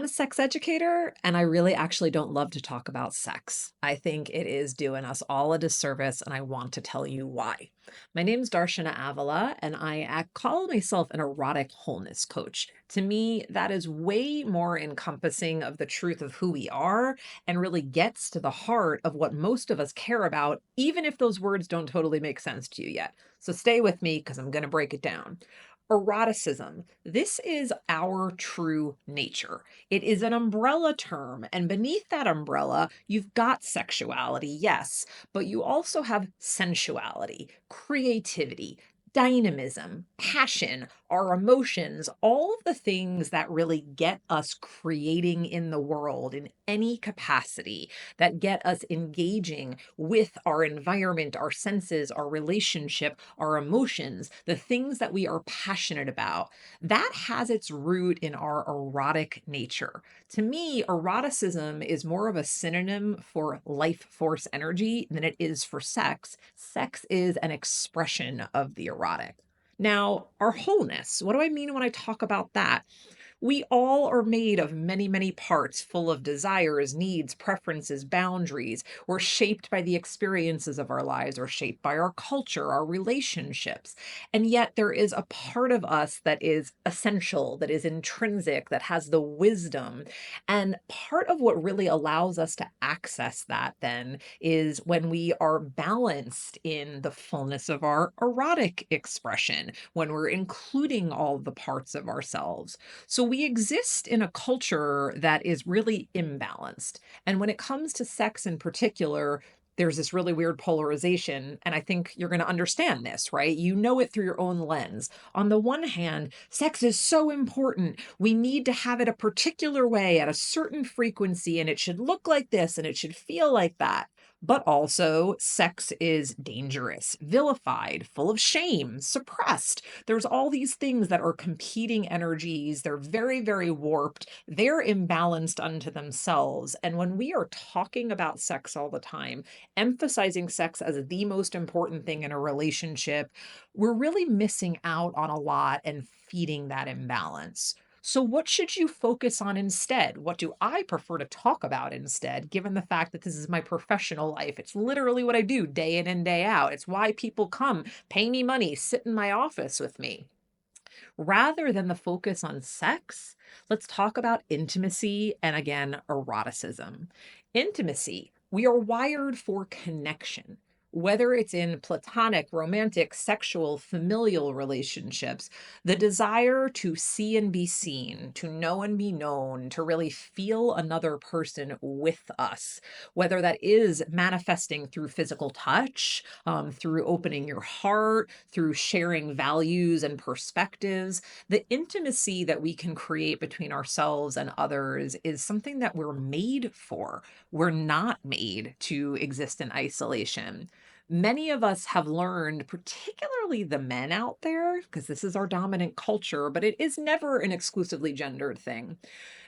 a sex educator, and I really actually don't love to talk about sex. I think it is doing us all a disservice, and I want to tell you why. My name's Darshana Avila, and call myself an erotic wholeness coach. To me, that is way more encompassing of the truth of who we are and really gets to the heart of what most of us care about, even if those words don't totally make sense to you yet. So stay with me because I'm going to break it down. Eroticism. This is our true nature. It is an umbrella term, and beneath that umbrella, you've got sexuality, yes, but you also have sensuality, creativity, dynamism, passion, our emotions, all of the things that really get us creating in the world in any capacity, that get us engaging with our environment, our senses, our relationship, our emotions, the things that we are passionate about. That has its root in our erotic nature. To me, eroticism is more of a synonym for life force energy than it is for sex. Sex is an expression of the erotic. Now, our wholeness, what do I mean when I talk about that? We all are made of many, many parts full of desires, needs, preferences, boundaries. We're shaped by the experiences of our lives, or shaped by our culture, our relationships. And yet there is a part of us that is essential, that is intrinsic, that has the wisdom. And part of what really allows us to access that then is when we are balanced in the fullness of our erotic expression, when we're including all the parts of ourselves. So we exist in a culture that is really imbalanced. And when it comes to sex in particular, there's this really weird polarization. And I think you're going to understand this, right? You know it through your own lens. On the one hand, sex is so important. We need to have it a particular way at a certain frequency, and it should look like this and it should feel like that. But also, sex is dangerous, vilified, full of shame, suppressed. There's all these things that are competing energies. They're very, very warped. They're imbalanced unto themselves. And when we are talking about sex all the time, emphasizing sex as the most important thing in a relationship, we're really missing out on a lot and feeding that imbalance. So, what should you focus on instead? What do I prefer to talk about instead, given the fact that this is my professional life? It's literally what I do day in and day out. It's why people come, pay me money, sit in my office with me. Rather than the focus on sex, let's talk about intimacy and again, eroticism. Intimacy, we are wired for connection. Whether it's in platonic, romantic, sexual, familial relationships, the desire to see and be seen, to know and be known, to really feel another person with us, whether that is manifesting through physical touch, through opening your heart, through sharing values and perspectives. The intimacy that we can create between ourselves and others is something that we're made for. We're not made to exist in isolation. Many of us have learned, particularly the men out there, because this is our dominant culture, but it is never an exclusively gendered thing.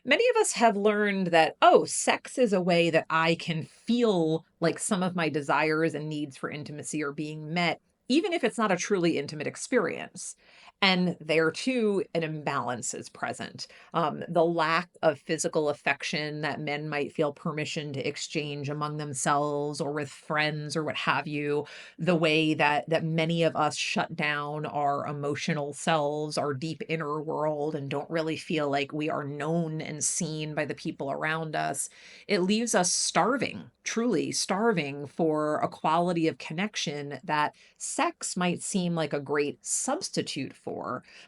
Many of us have learned that, oh, sex is a way that I can feel like some of my desires and needs for intimacy are being met, even if it's not a truly intimate experience. And there too, an imbalance is present. The lack of physical affection that men might feel permission to exchange among themselves or with friends or what have you, the way that many of us shut down our emotional selves, our deep inner world, and don't really feel like we are known and seen by the people around us, it leaves us starving, truly starving for a quality of connection that sex might seem like a great substitute for.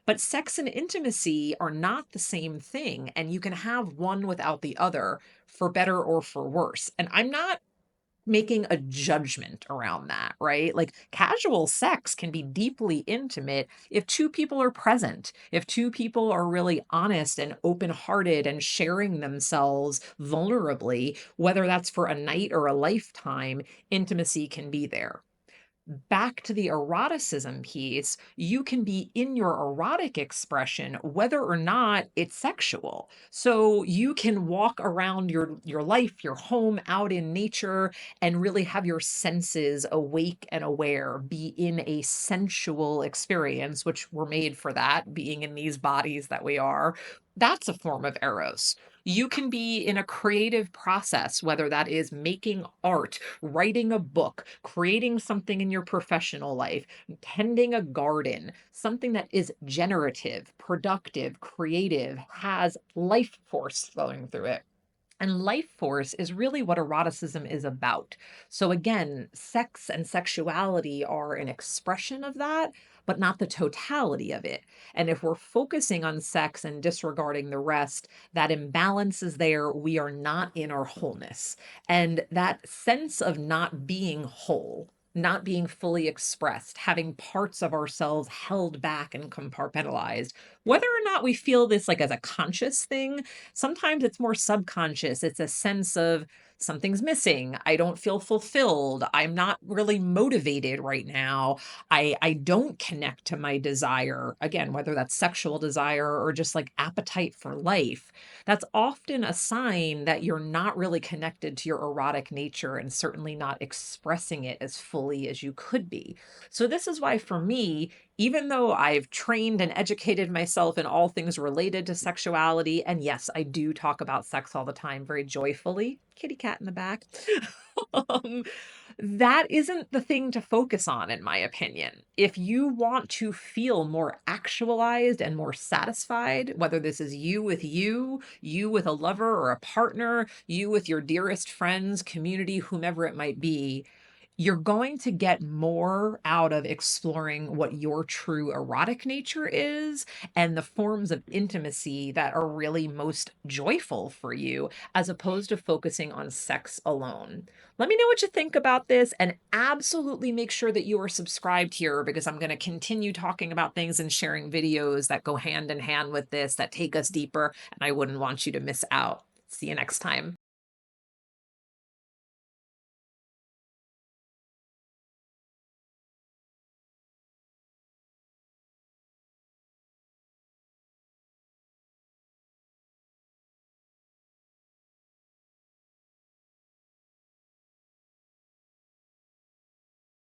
But sex and intimacy are not the same thing, and you can have one without the other, for better or for worse. And I'm not making a judgment around that, right? Like casual sex can be deeply intimate if two people are present, if two people are really honest and open-hearted and sharing themselves vulnerably, whether that's for a night or a lifetime, intimacy can be there. Back to the eroticism piece, you can be in your erotic expression whether or not it's sexual. So you can walk around your life, your home, out in nature, and really have your senses awake and aware, be in a sensual experience, which we're made for that, being in these bodies that we are. That's a form of eros. You can be in a creative process, whether that is making art, writing a book, creating something in your professional life, tending a garden, something that is generative, productive, creative, has life force flowing through it. And life force is really what eroticism is about. So, again, sex and sexuality are an expression of that, but not the totality of it. And if we're focusing on sex and disregarding the rest, that imbalance is there. We are not in our wholeness. And that sense of not being whole, not being fully expressed, having parts of ourselves held back and compartmentalized, whether or not we feel this like as a conscious thing. Sometimes it's more subconscious. It's a sense of something's missing. I don't feel fulfilled. I'm not really motivated right now. I don't connect to my desire. Again, whether that's sexual desire or just like appetite for life. That's often a sign that you're not really connected to your erotic nature and certainly not expressing it as fully as you could be. So this is why for me, even though I've trained and educated myself in all things related to sexuality, and yes, I do talk about sex all the time very joyfully, kitty cat in the back. um, that isn't the thing to focus on, in my opinion. If you want to feel more actualized and more satisfied, whether this is you with a lover or a partner, you with your dearest friends, community, whomever it might be, you're going to get more out of exploring what your true erotic nature is and the forms of intimacy that are really most joyful for you, as opposed to focusing on sex alone. Let me know what you think about this and absolutely make sure that you are subscribed here because I'm going to continue talking about things and sharing videos that go hand in hand with this, that take us deeper, and I wouldn't want you to miss out. See you next time.